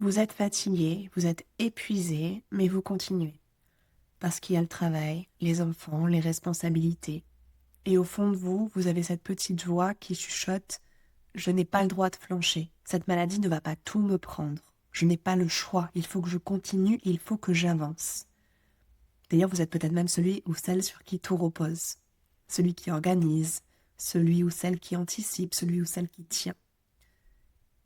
Vous êtes fatigué, vous êtes épuisé, mais vous continuez. Parce qu'il y a le travail, les enfants, les responsabilités. Et au fond de vous, vous avez cette petite voix qui chuchote: je n'ai pas le droit de flancher. Cette maladie ne va pas tout me prendre. Je n'ai pas le choix. Il faut que je continue, il faut que j'avance. D'ailleurs, vous êtes peut-être même celui ou celle sur qui tout repose. Celui qui organise, celui ou celle qui anticipe, celui ou celle qui tient.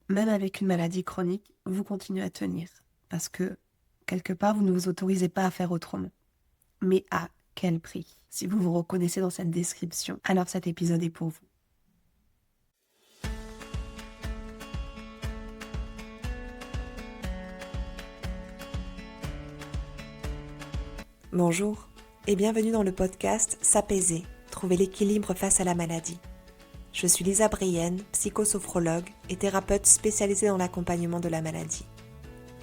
Même avec une maladie chronique, vous continuez à tenir. Parce que, quelque part, vous ne vous autorisez pas à faire autrement. Mais à quel prix? Si vous vous reconnaissez dans cette description, alors cet épisode est pour vous. Bonjour et bienvenue dans le podcast S'apaiser, trouver l'équilibre face à la maladie. Je suis Lisa Brienne, psychosophrologue et thérapeute spécialisée dans l'accompagnement de la maladie.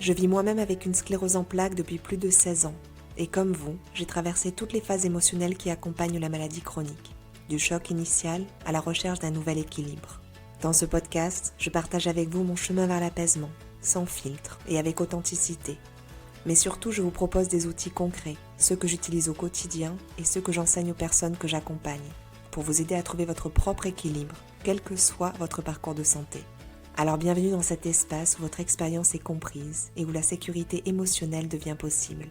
Je vis moi-même avec une sclérose en plaques depuis plus de 16 ans et comme vous, j'ai traversé toutes les phases émotionnelles qui accompagnent la maladie chronique, du choc initial à la recherche d'un nouvel équilibre. Dans ce podcast, je partage avec vous mon chemin vers l'apaisement, sans filtre et avec authenticité. Mais surtout, je vous propose des outils concrets, ceux que j'utilise au quotidien et ceux que j'enseigne aux personnes que j'accompagne, pour vous aider à trouver votre propre équilibre, quel que soit votre parcours de santé. Alors bienvenue dans cet espace où votre expérience est comprise et où la sécurité émotionnelle devient possible.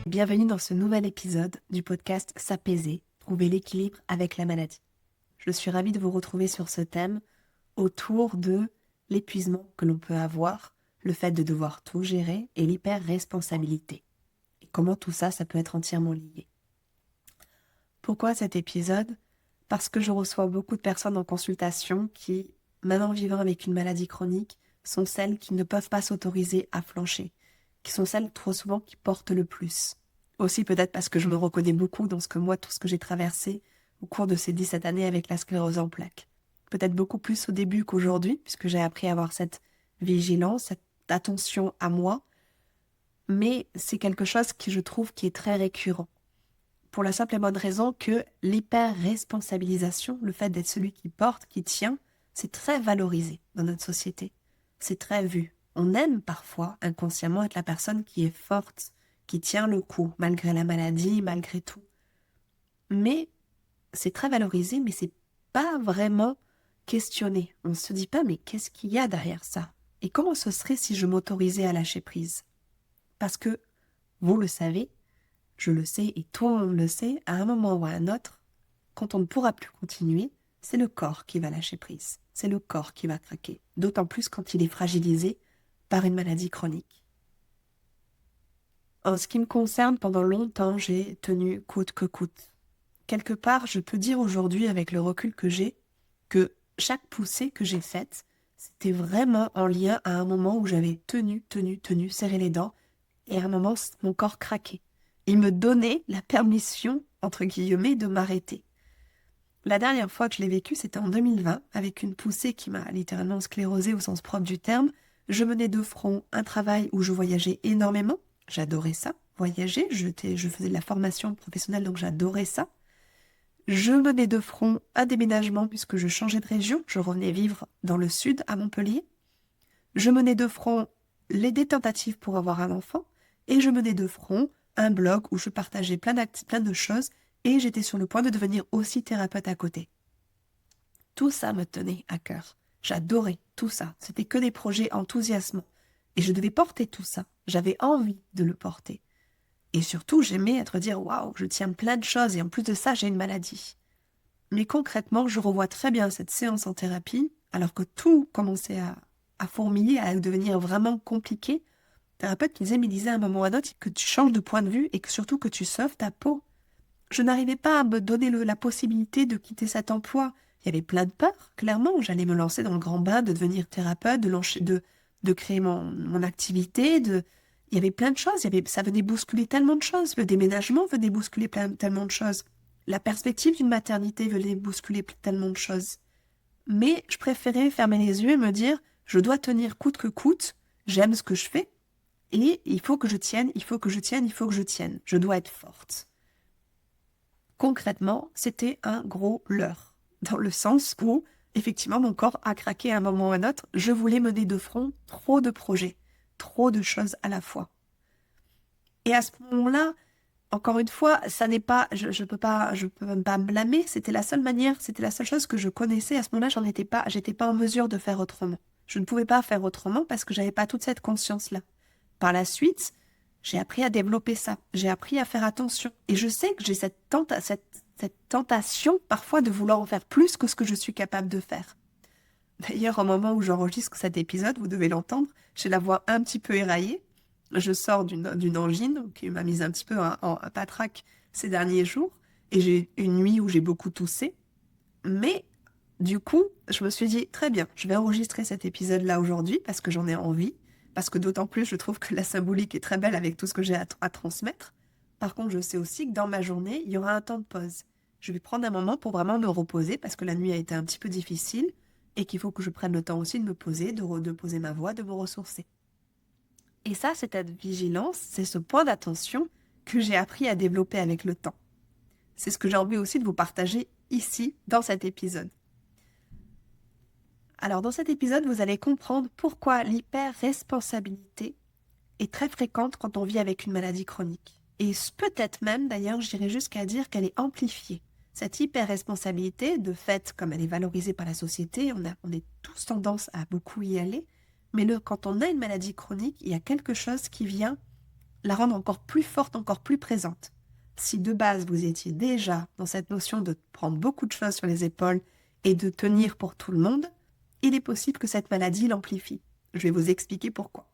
Bienvenue dans ce nouvel épisode du podcast S'apaiser, trouver l'équilibre avec la maladie. Je suis ravie de vous retrouver sur ce thème autour de l'épuisement que l'on peut avoir, le fait de devoir tout gérer et l'hyper-responsabilité. Et comment tout ça, ça peut être entièrement lié. Pourquoi cet épisode? Parce que je reçois beaucoup de personnes en consultation qui, même en vivant avec une maladie chronique, sont celles qui ne peuvent pas s'autoriser à flancher, qui sont celles trop souvent qui portent le plus. Aussi peut-être parce que je me reconnais beaucoup dans tout ce que j'ai traversé au cours de ces 17 années avec la sclérose en plaques. Peut-être beaucoup plus au début qu'aujourd'hui, puisque j'ai appris à avoir cette vigilance, cette attention à moi, mais c'est quelque chose qui je trouve qui est très récurrent. Pour la simple et bonne raison que l'hyper-responsabilisation, le fait d'être celui qui porte, qui tient, c'est très valorisé dans notre société. C'est très vu. On aime parfois inconsciemment être la personne qui est forte, qui tient le coup, malgré la maladie, malgré tout. Mais c'est très valorisé, mais c'est pas vraiment questionné. On ne se dit pas, mais qu'est-ce qu'il y a derrière ça? Et comment ce serait si je m'autorisais à lâcher prise? Parce que, vous le savez, je le sais et tout le monde le sait, à un moment ou à un autre, quand on ne pourra plus continuer, c'est le corps qui va lâcher prise. C'est le corps qui va craquer. D'autant plus quand il est fragilisé par une maladie chronique. En ce qui me concerne, pendant longtemps, j'ai tenu coûte que coûte. Quelque part, je peux dire aujourd'hui, avec le recul que j'ai, que chaque poussée que j'ai faite, c'était vraiment en lien à un moment où j'avais tenu, serré les dents, et à un moment, mon corps craquait. Il me donnait la permission, entre guillemets, de m'arrêter. La dernière fois que je l'ai vécu, c'était en 2020, avec une poussée qui m'a littéralement sclérosée au sens propre du terme. Je menais de front un travail où je voyageais énormément. J'adorais ça, voyager. Je faisais de la formation professionnelle, donc j'adorais ça. Je menais de front un déménagement puisque je changeais de région. Je revenais vivre dans le sud, à Montpellier. Je menais de front des tentatives pour avoir un enfant. Et je menais de front un blog où je partageais plein de choses et j'étais sur le point de devenir aussi thérapeute à côté. Tout ça me tenait à cœur. J'adorais tout ça. C'était que des projets enthousiasmants. Et je devais porter tout ça. J'avais envie de le porter. Et surtout, j'aimais dire « Waouh, je tiens plein de choses et en plus de ça, j'ai une maladie. » Mais concrètement, je revois très bien cette séance en thérapie, alors que tout commençait à fourmiller, à devenir vraiment compliqué. Le thérapeute qui me disait à un moment ou à un autre que tu changes de point de vue et que surtout que tu sauves ta peau. Je n'arrivais pas à me donner la possibilité de quitter cet emploi. Il y avait plein de peurs, clairement. J'allais me lancer dans le grand bain, de devenir thérapeute, de créer mon activité. Il y avait plein de choses. Ça venait bousculer tellement de choses. Le déménagement venait bousculer tellement de choses. La perspective d'une maternité venait bousculer tellement de choses. Mais je préférais fermer les yeux et me dire « Je dois tenir coûte que coûte. J'aime ce que je fais. Et il faut que je tienne, il faut que je tienne, il faut que je tienne. Je dois être forte. » Concrètement, c'était un gros leurre, dans le sens où, effectivement, mon corps a craqué à un moment ou à un autre. Je voulais mener de front trop de projets, trop de choses à la fois. Et à ce moment-là, encore une fois, ça n'est pas, je peux pas me blâmer. C'était la seule manière, c'était la seule chose que je connaissais. À ce moment-là, j'étais pas en mesure de faire autrement. Je ne pouvais pas faire autrement parce que j'avais pas toute cette conscience-là. Par la suite, j'ai appris à développer ça. J'ai appris à faire attention. Et je sais que j'ai cette tentation parfois de vouloir en faire plus que ce que je suis capable de faire. D'ailleurs, au moment où j'enregistre cet épisode, vous devez l'entendre, j'ai la voix un petit peu éraillée. Je sors d'une angine qui m'a mise un petit peu en patraque ces derniers jours. Et j'ai une nuit où j'ai beaucoup toussé. Mais du coup, je me suis dit, très bien, je vais enregistrer cet épisode-là aujourd'hui parce que j'en ai envie. Parce que d'autant plus, je trouve que la symbolique est très belle avec tout ce que j'ai à transmettre. Par contre, je sais aussi que dans ma journée, il y aura un temps de pause. Je vais prendre un moment pour vraiment me reposer parce que la nuit a été un petit peu difficile et qu'il faut que je prenne le temps aussi de me poser, de poser ma voix, de me ressourcer. Et ça, c'est cette vigilance, c'est ce point d'attention que j'ai appris à développer avec le temps. C'est ce que j'ai envie aussi de vous partager ici, dans cet épisode. Alors, dans cet épisode, vous allez comprendre pourquoi l'hyper-responsabilité est très fréquente quand on vit avec une maladie chronique. Et peut-être même, d'ailleurs, j'irais jusqu'à dire qu'elle est amplifiée. Cette hyper-responsabilité, de fait, comme elle est valorisée par la société, on est tous tendance à beaucoup y aller, mais quand on a une maladie chronique, il y a quelque chose qui vient la rendre encore plus forte, encore plus présente. Si de base, vous étiez déjà dans cette notion de prendre beaucoup de choses sur les épaules et de tenir pour tout le monde, il est possible que cette maladie l'amplifie. Je vais vous expliquer pourquoi.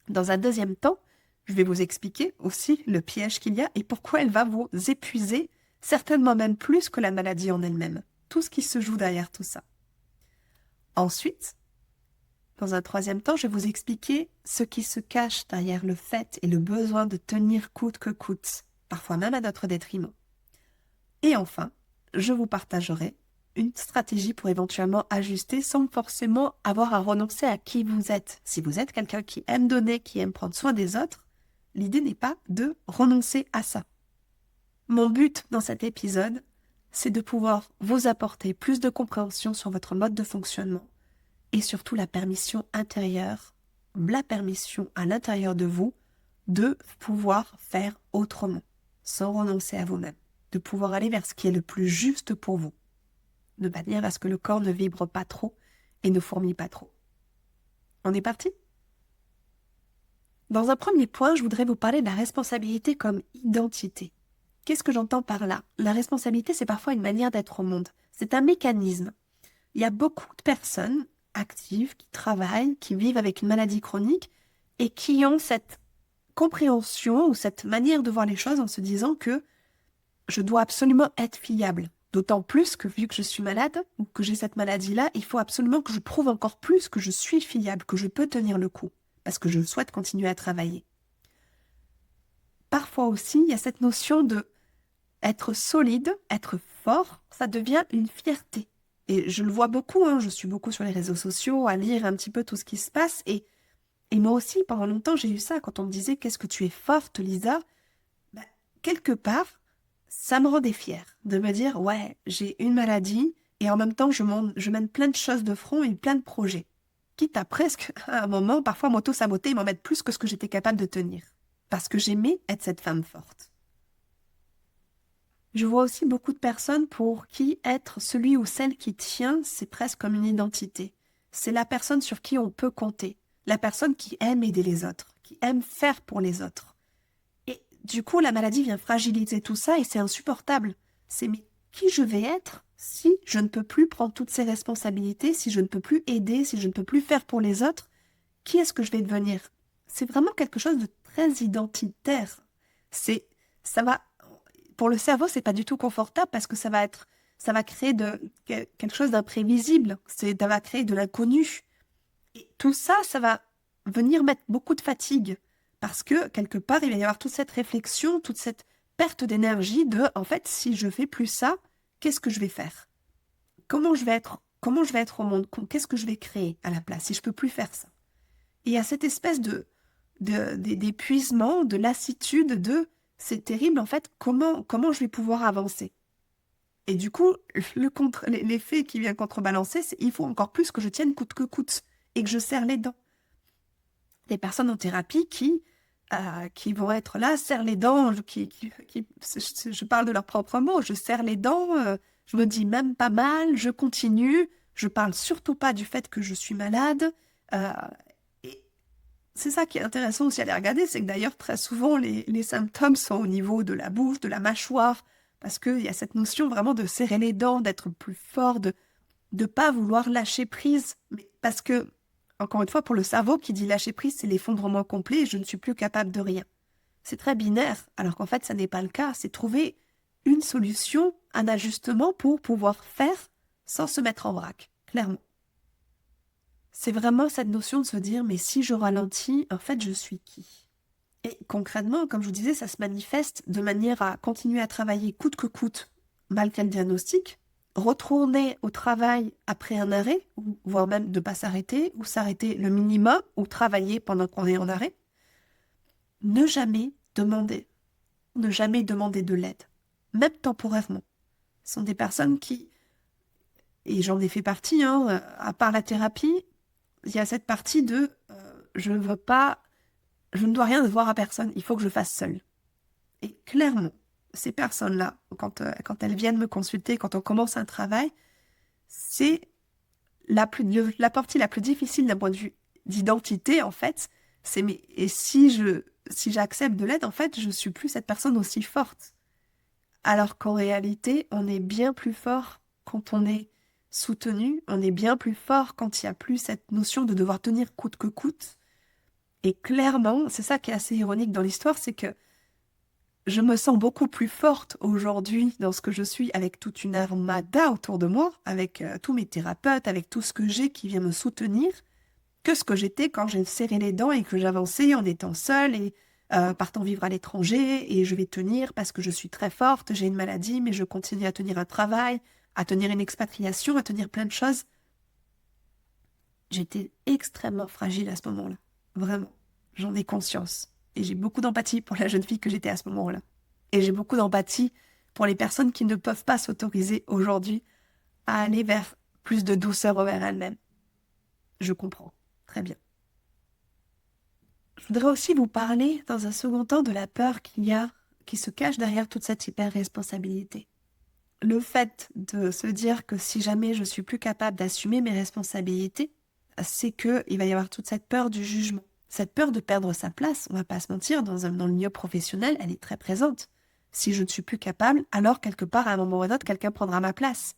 Dans un deuxième temps, je vais vous expliquer aussi le piège qu'il y a et pourquoi elle va vous épuiser, certainement même plus que la maladie en elle-même. Tout ce qui se joue derrière tout ça. Ensuite, dans un troisième temps, je vais vous expliquer ce qui se cache derrière le fait et le besoin de tenir coûte que coûte, parfois même à notre détriment. Et enfin, je vous partagerai une stratégie pour éventuellement ajuster sans forcément avoir à renoncer à qui vous êtes. Si vous êtes quelqu'un qui aime donner, qui aime prendre soin des autres, l'idée n'est pas de renoncer à ça. Mon but dans cet épisode, c'est de pouvoir vous apporter plus de compréhension sur votre mode de fonctionnement et surtout la permission intérieure, la permission à l'intérieur de vous de pouvoir faire autrement, sans renoncer à vous-même, de pouvoir aller vers ce qui est le plus juste pour vous, de manière à ce que le corps ne vibre pas trop et ne fourmille pas trop. On est parti ? Dans un premier point, je voudrais vous parler de la responsabilité comme identité. Qu'est-ce que j'entends par là ? La responsabilité, c'est parfois une manière d'être au monde. C'est un mécanisme. Il y a beaucoup de personnes actives qui travaillent, qui vivent avec une maladie chronique et qui ont cette compréhension ou cette manière de voir les choses en se disant que je dois absolument être fiable. D'autant plus que vu que je suis malade ou que j'ai cette maladie-là, il faut absolument que je prouve encore plus que je suis fiable, que je peux tenir le coup, parce que je souhaite continuer à travailler. Parfois aussi, il y a cette notion de être solide, être fort, ça devient une fierté. Et je le vois beaucoup, je suis beaucoup sur les réseaux sociaux, à lire un petit peu tout ce qui se passe. Et moi aussi, pendant longtemps, j'ai eu ça. Quand on me disait « Qu'est-ce que tu es forte, Lisa ?» Quelque part, ça me rendait fière de me dire « Ouais, j'ai une maladie et en même temps, je mène plein de choses de front et plein de projets. » Quitte à presque, à un moment, parfois m'auto-saboter et m'en mettre plus que ce que j'étais capable de tenir. Parce que j'aimais être cette femme forte. Je vois aussi beaucoup de personnes pour qui être celui ou celle qui tient, c'est presque comme une identité. C'est la personne sur qui on peut compter, la personne qui aime aider les autres, qui aime faire pour les autres. Et du coup, la maladie vient fragiliser tout ça et c'est insupportable. C'est mais qui je vais être si je ne peux plus prendre toutes ces responsabilités, si je ne peux plus aider, si je ne peux plus faire pour les autres, qui est-ce que je vais devenir ? C'est vraiment quelque chose de très identitaire. Pour le cerveau, c'est pas du tout confortable parce que ça va créer quelque chose d'imprévisible. Ça va créer de l'inconnu. Et tout ça, ça va venir mettre beaucoup de fatigue parce que quelque part, il va y avoir toute cette réflexion, toute cette perte d'énergie de, en fait, si je fais plus ça, qu'est-ce que je vais faire ? Comment je vais être au monde ? Qu'est-ce que je vais créer à la place si je peux plus faire ça ? Et il y a cette espèce d'épuisement, de lassitude, c'est terrible en fait, comment je vais pouvoir avancer ? Et du coup, l'effet qui vient contrebalancer, c'est il faut encore plus que je tienne coûte que coûte et que je serre les dents. Des personnes en thérapie qui vont être là, serrent les dents, je parle de leurs propres mots, je serre les dents, je me dis même pas mal, je continue, je parle surtout pas du fait que je suis malade. euh, et c'est ça qui est intéressant aussi à les regarder, c'est que d'ailleurs très souvent les symptômes sont au niveau de la bouche, de la mâchoire, parce qu'il y a cette notion vraiment de serrer les dents, d'être plus fort, de ne pas vouloir lâcher prise, mais parce que encore une fois, pour le cerveau qui dit lâcher prise, c'est l'effondrement complet et je ne suis plus capable de rien. C'est très binaire, alors qu'en fait, ça n'est pas le cas. C'est trouver une solution, un ajustement pour pouvoir faire sans se mettre en vrac, clairement. C'est vraiment cette notion de se dire, mais si je ralentis, en fait, je suis qui? Et concrètement, comme je vous disais, ça se manifeste de manière à continuer à travailler coûte que coûte, malgré le diagnostic, retourner au travail après un arrêt, voire même de ne pas s'arrêter, ou s'arrêter le minimum, ou travailler pendant qu'on est en arrêt. Ne jamais demander de l'aide, même temporairement. Ce sont des personnes qui, et j'en ai fait partie, à part la thérapie, il y a cette partie de je ne dois rien devoir à personne, il faut que je fasse seule. Et clairement, ces personnes-là, quand elles viennent me consulter, quand on commence un travail, c'est la partie la plus difficile d'un point de vue d'identité, en fait. Et si j'accepte de l'aide, en fait, je suis plus cette personne aussi forte. Alors qu'en réalité, on est bien plus fort quand on est soutenu, on est bien plus fort quand il n'y a plus cette notion de devoir tenir coûte que coûte. Et clairement, c'est ça qui est assez ironique dans l'histoire, c'est que je me sens beaucoup plus forte aujourd'hui dans ce que je suis avec toute une armada autour de moi, avec tous mes thérapeutes, avec tout ce que j'ai qui vient me soutenir, que ce que j'étais quand j'ai serré les dents et que j'avançais en étant seule et partant vivre à l'étranger et je vais tenir parce que je suis très forte, j'ai une maladie, mais je continue à tenir un travail, à tenir une expatriation, à tenir plein de choses. J'étais extrêmement fragile à ce moment-là, vraiment, j'en ai conscience. Et j'ai beaucoup d'empathie pour la jeune fille que j'étais à ce moment-là. Et j'ai beaucoup d'empathie pour les personnes qui ne peuvent pas s'autoriser aujourd'hui à aller vers plus de douceur envers elles-mêmes. Je comprends. Très bien. Je voudrais aussi vous parler dans un second temps de la peur qui se cache derrière toute cette hyper-responsabilité. Le fait de se dire que si jamais je suis plus capable d'assumer mes responsabilités, c'est qu'il va y avoir toute cette peur du jugement. Cette peur de perdre sa place, on va pas se mentir, dans le milieu professionnel, elle est très présente. Si je ne suis plus capable, alors quelque part, à un moment ou à un autre, quelqu'un prendra ma place.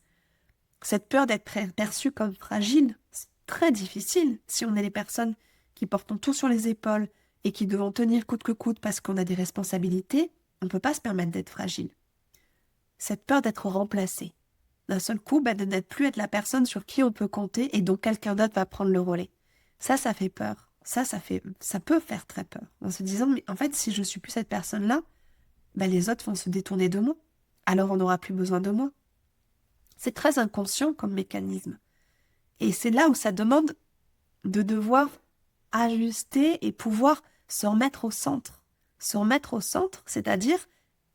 Cette peur d'être perçue comme fragile, c'est très difficile si on est les personnes qui portons tout sur les épaules et qui devons tenir coûte que coûte parce qu'on a des responsabilités, on ne peut pas se permettre d'être fragile. Cette peur d'être remplacé. D'un seul coup, de n'être plus être la personne sur qui on peut compter et dont quelqu'un d'autre va prendre le relais. Ça fait peur. Ça peut faire très peur. En se disant, mais en fait, si je suis plus cette personne-là, les autres vont se détourner de moi. Alors on n'aura plus besoin de moi. C'est très inconscient comme mécanisme. Et c'est là où ça demande de devoir ajuster et pouvoir se remettre au centre. Se remettre au centre, c'est-à-dire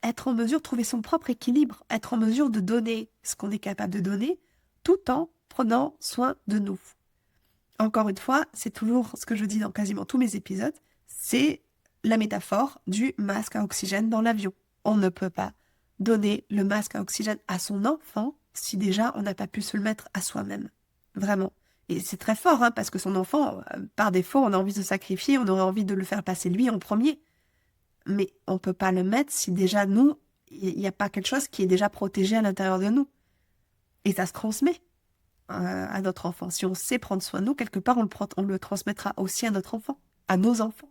être en mesure de trouver son propre équilibre, être en mesure de donner ce qu'on est capable de donner, tout en prenant soin de nous. Encore une fois, c'est toujours ce que je dis dans quasiment tous mes épisodes, c'est la métaphore du masque à oxygène dans l'avion. On ne peut pas donner le masque à oxygène à son enfant si déjà on n'a pas pu se le mettre à soi-même. Vraiment. Et c'est très fort, parce que son enfant, par défaut, on a envie de se sacrifier, on aurait envie de le faire passer lui en premier. Mais on ne peut pas le mettre si déjà nous, il n'y a pas quelque chose qui est déjà protégé à l'intérieur de nous. Et ça se transmet à notre enfant. Si on sait prendre soin de nous, quelque part, on le transmettra aussi à notre enfant, à nos enfants.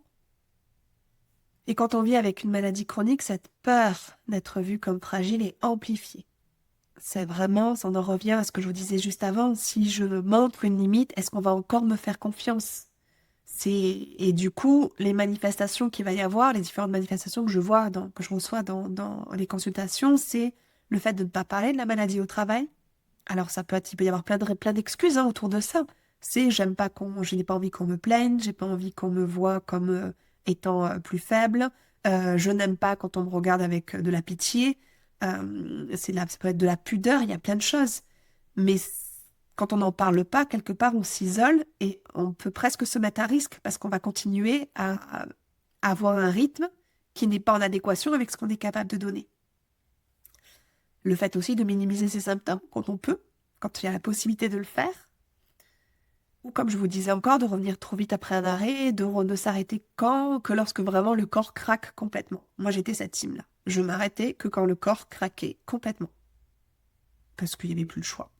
Et quand on vit avec une maladie chronique, cette peur d'être vu comme fragile est amplifiée. C'est vraiment, ça en revient à ce que je vous disais juste avant, si je montre une limite, est-ce qu'on va encore me faire confiance ? Et du coup, les manifestations qu'il va y avoir, les différentes manifestations que je vois, que je reçois dans les consultations, c'est le fait de ne pas parler de la maladie au travail. Alors il peut y avoir plein d'excuses autour de ça. C'est je n'ai pas envie qu'on me plaigne, j'ai pas envie qu'on me voit comme étant plus faible, je n'aime pas quand on me regarde avec de la pitié. Ça peut être de la pudeur, il y a plein de choses. Mais quand on n'en parle pas, quelque part, on s'isole et on peut presque se mettre à risque parce qu'on va continuer à avoir un rythme qui n'est pas en adéquation avec ce qu'on est capable de donner. Le fait aussi de minimiser ses symptômes quand on peut, quand il y a la possibilité de le faire. Ou comme je vous disais encore, de revenir trop vite après un arrêt, de ne s'arrêter que lorsque vraiment le corps craque complètement. Moi, j'étais cette team-là. Je m'arrêtais que quand le corps craquait complètement. Parce qu'il n'y avait plus le choix.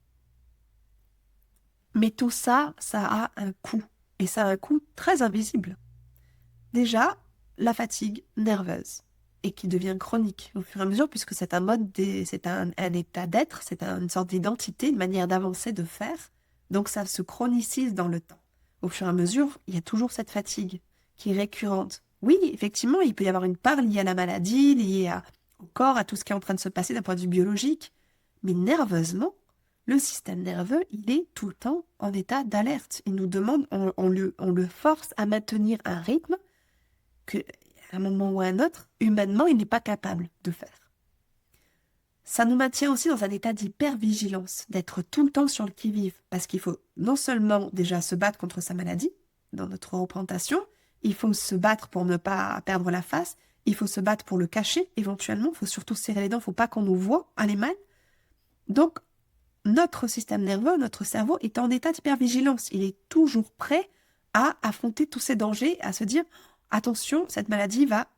Mais tout ça, ça a un coût. Et ça a un coût très invisible. Déjà, la fatigue nerveuse. Et qui devient chronique au fur et à mesure, puisque c'est un c'est un état d'être, c'est une sorte d'identité, une manière d'avancer, de faire. Donc ça se chronicise dans le temps. Au fur et à mesure, il y a toujours cette fatigue qui est récurrente. Oui, effectivement, il peut y avoir une part liée à la maladie, au corps, à tout ce qui est en train de se passer d'un point de vue biologique. Mais nerveusement, le système nerveux, il est tout le temps en état d'alerte. Il nous demande, on le force à maintenir un rythme que, à un moment ou à un autre, humainement, il n'est pas capable de faire. Ça nous maintient aussi dans un état d'hypervigilance, d'être tout le temps sur le qui-vive, parce qu'il faut non seulement déjà se battre contre sa maladie, dans notre représentation, il faut se battre pour ne pas perdre la face, il faut se battre pour le cacher éventuellement, il faut surtout serrer les dents, il ne faut pas qu'on nous voit aller mal. Donc, notre système nerveux, notre cerveau est en état d'hypervigilance. Il est toujours prêt à affronter tous ces dangers, à se dire « Attention, cette maladie va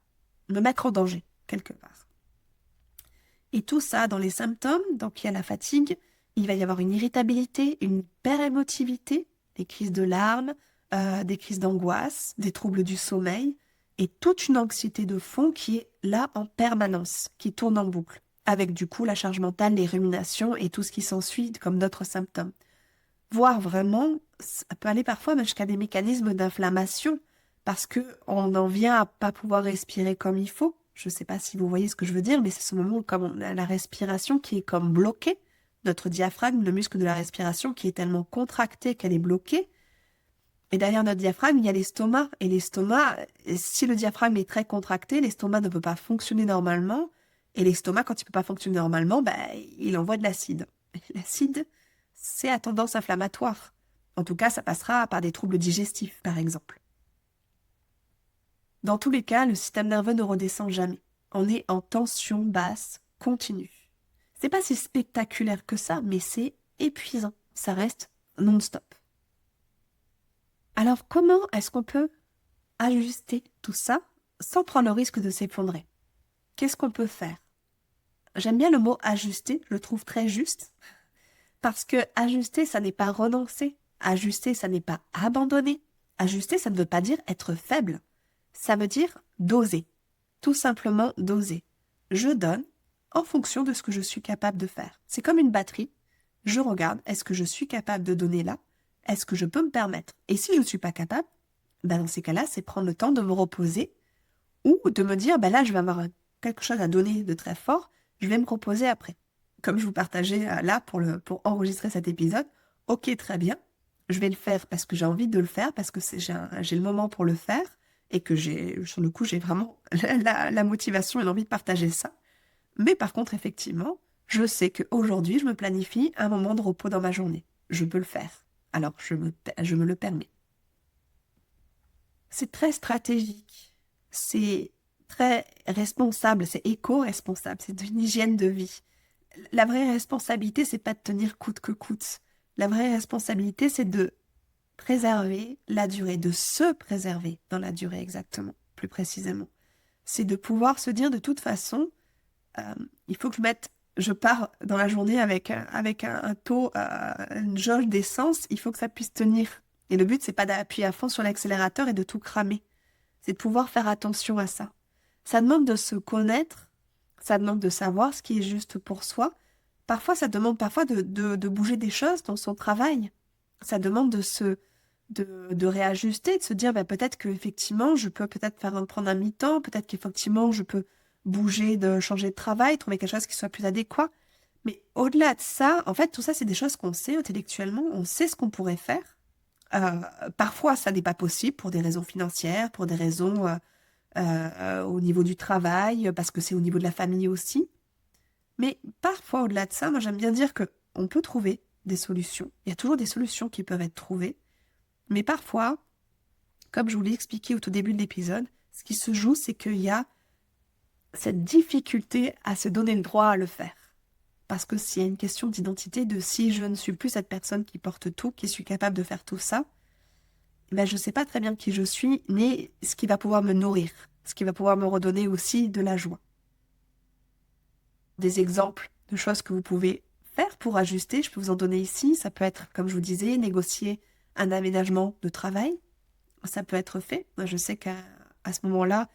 me mettre en danger, quelque part. » Et tout ça, dans les symptômes, donc il y a la fatigue, il va y avoir une irritabilité, une hyperémotivité, des crises de larmes, des crises d'angoisse, des troubles du sommeil, et toute une anxiété de fond qui est là en permanence, qui tourne en boucle, avec du coup la charge mentale, les ruminations et tout ce qui s'ensuit comme d'autres symptômes. Voire vraiment, ça peut aller parfois même jusqu'à des mécanismes d'inflammation, parce qu'on en vient à pas pouvoir respirer comme il faut. Je ne sais pas si vous voyez ce que je veux dire, mais c'est ce moment où comme on a la respiration qui est comme bloquée, notre diaphragme, le muscle de la respiration qui est tellement contracté qu'elle est bloquée. Et derrière notre diaphragme, il y a l'estomac. Et l'estomac, si le diaphragme est très contracté, l'estomac ne peut pas fonctionner normalement. Et l'estomac, quand il ne peut pas fonctionner normalement, il envoie de l'acide. Et l'acide, c'est à tendance inflammatoire. En tout cas, ça passera par des troubles digestifs, par exemple. Dans tous les cas, le système nerveux ne redescend jamais. On est en tension basse continue. C'est pas si spectaculaire que ça, mais c'est épuisant. Ça reste non-stop. Alors, comment est-ce qu'on peut ajuster tout ça sans prendre le risque de s'effondrer? Qu'est-ce qu'on peut faire? J'aime bien le mot ajuster, je le trouve très juste, parce que ajuster, ça n'est pas renoncer. Ajuster, ça n'est pas abandonner. Ajuster, ça ne veut pas dire être faible. Ça veut dire doser, tout simplement doser. Je donne en fonction de ce que je suis capable de faire. C'est comme une batterie. Je regarde, est-ce que je suis capable de donner là? Est-ce que je peux me permettre? Et si je ne suis pas capable, dans ces cas-là, c'est prendre le temps de me reposer ou de me dire, là, je vais avoir quelque chose à donner de très fort, je vais me reposer après. Comme je vous partageais là pour enregistrer cet épisode, ok, très bien, je vais le faire parce que j'ai envie de le faire, parce que j'ai le moment pour le faire, et que sur le coup, j'ai vraiment la motivation et l'envie de partager ça. Mais par contre, effectivement, je sais qu'aujourd'hui, je me planifie un moment de repos dans ma journée. Je peux le faire. Alors, je me le permets. C'est très stratégique. C'est très responsable. C'est éco-responsable. C'est une hygiène de vie. La vraie responsabilité, c'est pas de tenir coûte que coûte. La vraie responsabilité, c'est de préserver la durée, de se préserver dans la durée exactement, plus précisément. C'est de pouvoir se dire de toute façon, il faut que je pars dans la journée avec un taux, une jauge d'essence, il faut que ça puisse tenir. Et le but, c'est pas d'appuyer à fond sur l'accélérateur et de tout cramer. C'est de pouvoir faire attention à ça. Ça demande de se connaître, ça demande de savoir ce qui est juste pour soi. Parfois, ça demande de bouger des choses dans son travail. Ça demande de réajuster, de se dire peut-être qu'effectivement, je peux peut-être prendre un mi-temps, peut-être qu'effectivement, je peux bouger, de changer de travail, trouver quelque chose qui soit plus adéquat. Mais au-delà de ça, en fait, tout ça, c'est des choses qu'on sait intellectuellement, on sait ce qu'on pourrait faire. Parfois, ça n'est pas possible pour des raisons financières, pour des raisons au niveau du travail, parce que c'est au niveau de la famille aussi. Mais parfois, au-delà de ça, moi j'aime bien dire qu'on peut trouver des solutions. Il y a toujours des solutions qui peuvent être trouvées. Mais parfois, comme je vous l'ai expliqué au tout début de l'épisode, ce qui se joue, c'est qu'il y a cette difficulté à se donner le droit à le faire. Parce que s'il y a une question d'identité, de si je ne suis plus cette personne qui porte tout, qui suis capable de faire tout ça, ben je ne sais pas très bien qui je suis, ni ce qui va pouvoir me nourrir, ce qui va pouvoir me redonner aussi de la joie. Des exemples de choses que vous pouvez faire pour ajuster, je peux vous en donner ici. Ça peut être, comme je vous disais, négocier un aménagement de travail. Ça peut être fait. Moi, je sais qu'à ce moment-là,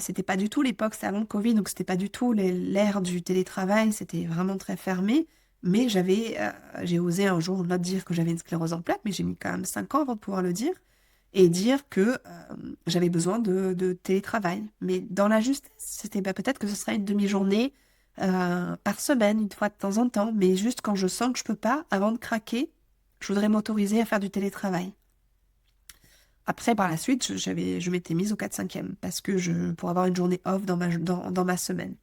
c'était pas du tout l'époque, c'était avant le Covid, donc c'était pas du tout l'ère du télétravail, c'était vraiment très fermé. Mais j'ai osé un jour not dire que j'avais une sclérose en plaques, mais j'ai mis quand même 5 ans avant de pouvoir le dire, et dire que j'avais besoin de télétravail. Mais dans la justesse, c'était peut-être que ce serait une demi-journée par semaine, une fois de temps en temps, mais juste quand je sens que je peux pas, avant de craquer, je voudrais m'autoriser à faire du télétravail. Après, par la suite, je m'étais mise au 4/5e parce que pour avoir une journée off dans ma semaine.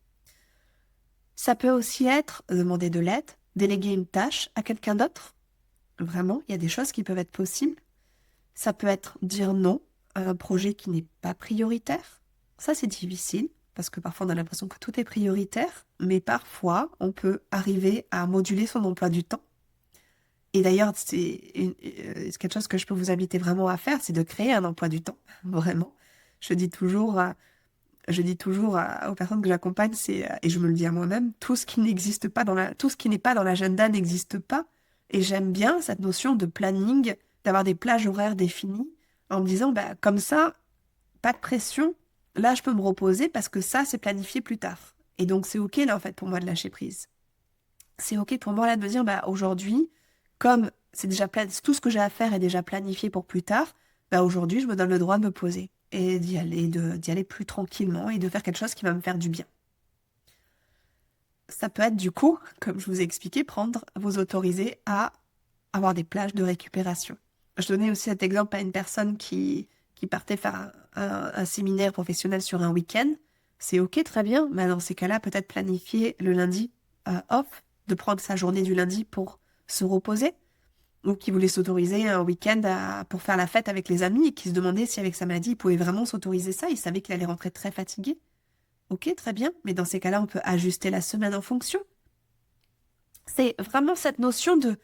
Ça peut aussi être demander de l'aide, déléguer une tâche à quelqu'un d'autre. Vraiment, il y a des choses qui peuvent être possibles. Ça peut être dire non à un projet qui n'est pas prioritaire. Ça, c'est difficile parce que parfois on a l'impression que tout est prioritaire, mais parfois on peut arriver à moduler son emploi du temps. Et d'ailleurs, c'est quelque chose que je peux vous inviter vraiment à faire, c'est de créer un emploi du temps, vraiment. Je dis toujours, aux personnes que j'accompagne, et je me le dis à moi-même, tout ce qui n'existe pas tout ce qui n'est pas dans l'agenda n'existe pas. Et j'aime bien cette notion de planning, d'avoir des plages horaires définies, en me disant, bah, comme ça, pas de pression, là, je peux me reposer parce que ça, c'est planifié plus tard. Et donc, c'est OK, là, en fait, pour moi, de lâcher prise. C'est OK pour moi, là, de me dire, bah, aujourd'hui, comme tout ce que j'ai à faire est déjà planifié pour plus tard, bah aujourd'hui, je me donne le droit de me poser et d'y aller plus tranquillement et de faire quelque chose qui va me faire du bien. Ça peut être du coup, comme je vous ai expliqué, vous autoriser à avoir des plages de récupération. Je donnais aussi cet exemple à une personne qui partait faire un séminaire professionnel sur un week-end. C'est OK, très bien, mais dans ces cas-là, peut-être planifier le lundi off, de prendre sa journée du lundi pour se reposer, ou qui voulait s'autoriser un week-end pour faire la fête avec les amis et qui se demandait si avec sa maladie, il pouvait vraiment s'autoriser ça. Il savait qu'il allait rentrer très fatigué. Ok, très bien, mais dans ces cas-là, on peut ajuster la semaine en fonction. C'est vraiment cette notion de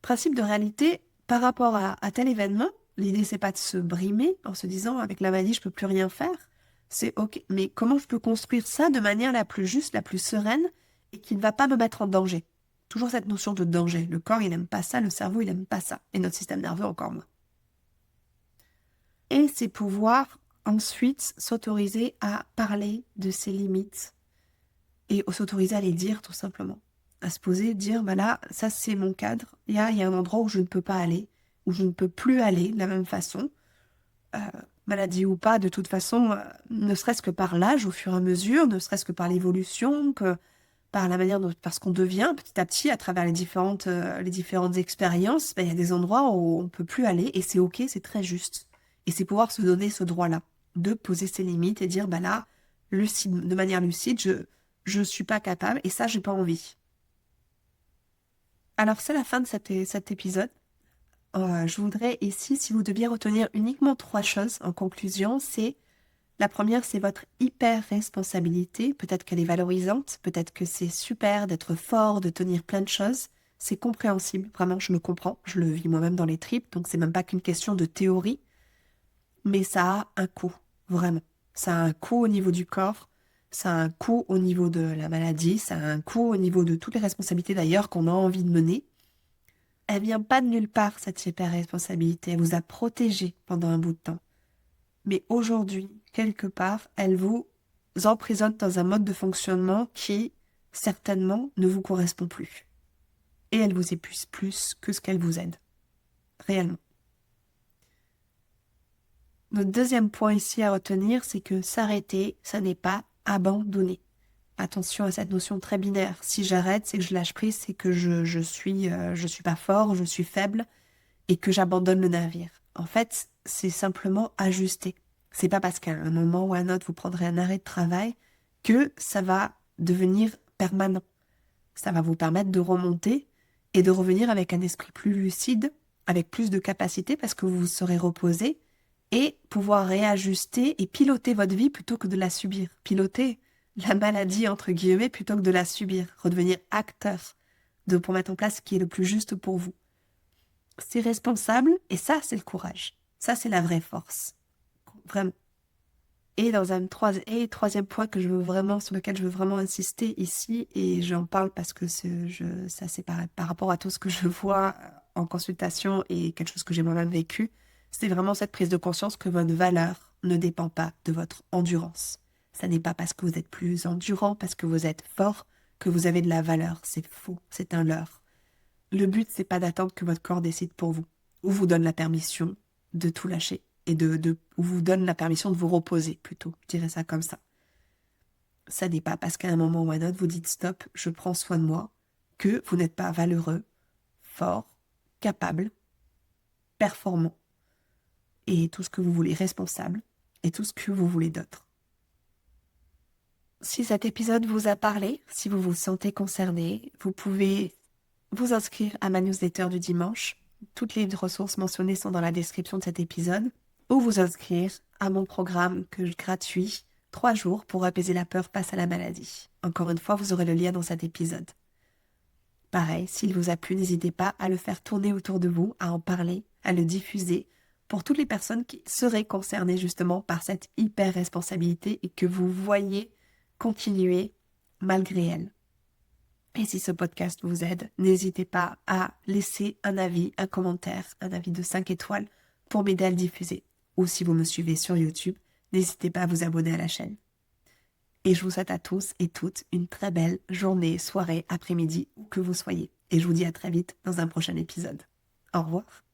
principe de réalité par rapport à tel événement. L'idée, c'est pas de se brimer en se disant avec la maladie, je peux plus rien faire. C'est ok, mais comment je peux construire ça de manière la plus juste, la plus sereine et qui ne va pas me mettre en danger? Toujours cette notion de danger. Le corps, il n'aime pas ça, le cerveau, il n'aime pas ça. Et notre système nerveux encore moins. Et c'est pouvoir ensuite s'autoriser à parler de ses limites et s'autoriser à les dire tout simplement. À se poser, dire, bah là, ça c'est mon cadre. Il y a un endroit où je ne peux pas aller, où je ne peux plus aller de la même façon. Maladie ou pas, de toute façon, ne serait-ce que par l'âge au fur et à mesure, ne serait-ce que par l'évolution, par la manière par ce qu'on devient petit à petit à travers les différentes expériences, ben, il y a des endroits où on ne peut plus aller et c'est OK, c'est très juste. Et c'est pouvoir se donner ce droit-là, de poser ses limites et dire, ben là, de manière lucide, je suis pas capable et ça, j'ai pas envie. Alors, c'est la fin de cet épisode. Je voudrais ici, si vous deviez retenir uniquement 3 choses en conclusion, la première, c'est votre hyper-responsabilité. Peut-être qu'elle est valorisante, peut-être que c'est super d'être fort, de tenir plein de choses. C'est compréhensible, vraiment, je me comprends. Je le vis moi-même dans les tripes, donc c'est même pas qu'une question de théorie. Mais ça a un coût, vraiment. Ça a un coût au niveau du corps, ça a un coût au niveau de la maladie, ça a un coût au niveau de toutes les responsabilités d'ailleurs qu'on a envie de mener. Elle vient pas de nulle part, cette hyper-responsabilité. Elle vous a protégé pendant un bout de temps. Mais aujourd'hui, quelque part, elle vous emprisonne dans un mode de fonctionnement qui, certainement, ne vous correspond plus. Et elle vous épuise plus que ce qu'elle vous aide. Réellement. Notre deuxième point ici à retenir, c'est que s'arrêter, ça n'est pas abandonner. Attention à cette notion très binaire. Si j'arrête, c'est que je lâche prise, c'est que je suis pas fort, je suis faible et que j'abandonne le navire. En fait, c'est simplement ajuster. C'est pas parce qu'à un moment ou à un autre, vous prendrez un arrêt de travail que ça va devenir permanent. Ça va vous permettre de remonter et de revenir avec un esprit plus lucide, avec plus de capacité parce que vous vous serez reposé et pouvoir réajuster et piloter votre vie plutôt que de la subir. Piloter la maladie, entre guillemets, plutôt que de la subir. Redevenir acteur pour mettre en place ce qui est le plus juste pour vous. C'est responsable et ça, c'est le courage. Ça, c'est la vraie force. Vraiment. Et troisième point sur lequel je veux vraiment insister ici, et j'en parle parce que ça c'est par rapport à tout ce que je vois en consultation et quelque chose que j'ai moi-même vécu, c'est vraiment cette prise de conscience que votre valeur ne dépend pas de votre endurance. Ça n'est pas parce que vous êtes plus endurant, parce que vous êtes fort, que vous avez de la valeur. C'est faux, c'est un leurre. Le but, c'est pas d'attendre que votre corps décide pour vous, ou vous donne la permission de tout lâcher, et ou vous donne la permission de vous reposer, plutôt, je dirais ça comme ça. Ça n'est pas parce qu'à un moment ou à un autre, vous dites stop, je prends soin de moi, que vous n'êtes pas valeureux, fort, capable, performant, et tout ce que vous voulez, responsable, et tout ce que vous voulez d'autre. Si cet épisode vous a parlé, si vous vous sentez concerné, vous pouvez vous inscrire à ma newsletter du dimanche. Toutes les ressources mentionnées sont dans la description de cet épisode. Ou vous inscrire à mon programme gratuit 3 jours pour apaiser la peur face à la maladie. Encore une fois, vous aurez le lien dans cet épisode. Pareil, s'il vous a plu, n'hésitez pas à le faire tourner autour de vous, à en parler, à le diffuser pour toutes les personnes qui seraient concernées justement par cette hyper responsabilité et que vous voyez continuer malgré elle. Et si ce podcast vous aide, n'hésitez pas à laisser un avis, un commentaire, un avis de 5 étoiles pour m'aider à le diffuser. Ou si vous me suivez sur YouTube, n'hésitez pas à vous abonner à la chaîne. Et je vous souhaite à tous et toutes une très belle journée, soirée, après-midi, où que vous soyez. Et je vous dis à très vite dans un prochain épisode. Au revoir.